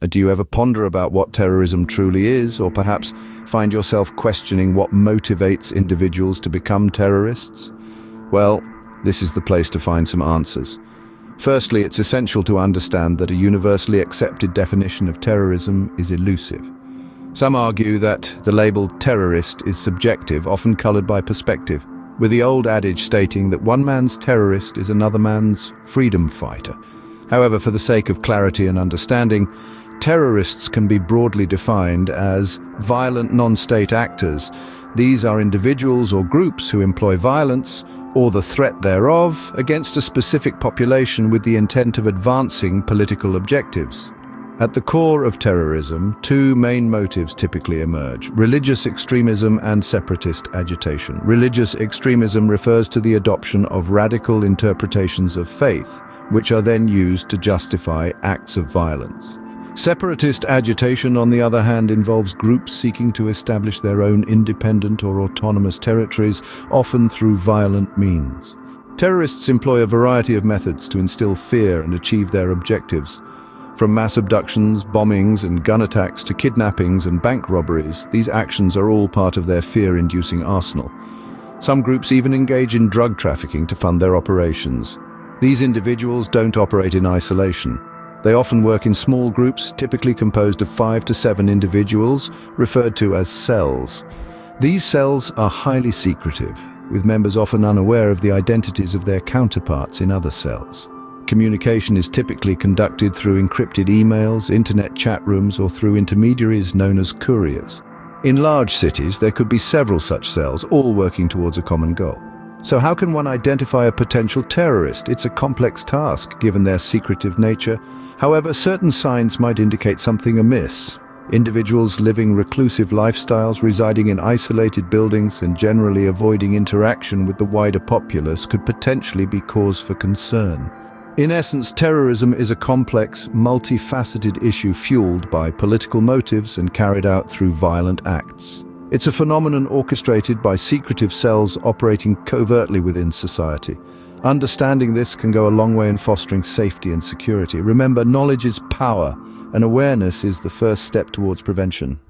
Do you ever ponder about what terrorism truly is, or perhaps find yourself questioning what motivates individuals to become terrorists? Well, this is the place to find some answers. Firstly, it's essential to understand that a universally accepted definition of terrorism is elusive. Some argue that the label terrorist is subjective, often colored by perspective, with the old adage stating that one man's terrorist is another man's freedom fighter. However, for the sake of clarity and understanding, terrorists can be broadly defined as violent non-state actors. These are individuals or groups who employ violence, or the threat thereof, against a specific population with the intent of advancing political objectives. At the core of terrorism, two main motives typically emerge: religious extremism and separatist agitation. Religious extremism refers to the adoption of radical interpretations of faith, which are then used to justify acts of violence. Separatist agitation, on the other hand, involves groups seeking to establish their own independent or autonomous territories, often through violent means. Terrorists employ a variety of methods to instill fear and achieve their objectives. From mass abductions, bombings, and gun attacks to kidnappings and bank robberies, these actions are all part of their fear-inducing arsenal. Some groups even engage in drug trafficking to fund their operations. These individuals don't operate in isolation. They often work in small groups, typically composed of 5 to 7 individuals, referred to as cells. These cells are highly secretive, with members often unaware of the identities of their counterparts in other cells. Communication is typically conducted through encrypted emails, internet chat rooms, or through intermediaries known as couriers. In large cities, there could be several such cells, all working towards a common goal. So how can one identify a potential terrorist? It's a complex task, given their secretive nature. However, certain signs might indicate something amiss. Individuals living reclusive lifestyles, residing in isolated buildings, and generally avoiding interaction with the wider populace could potentially be cause for concern. In essence, terrorism is a complex, multifaceted issue fueled by political motives and carried out through violent acts. It's a phenomenon orchestrated by secretive cells operating covertly within society. Understanding this can go a long way in fostering safety and security. Remember, knowledge is power, and awareness is the first step towards prevention.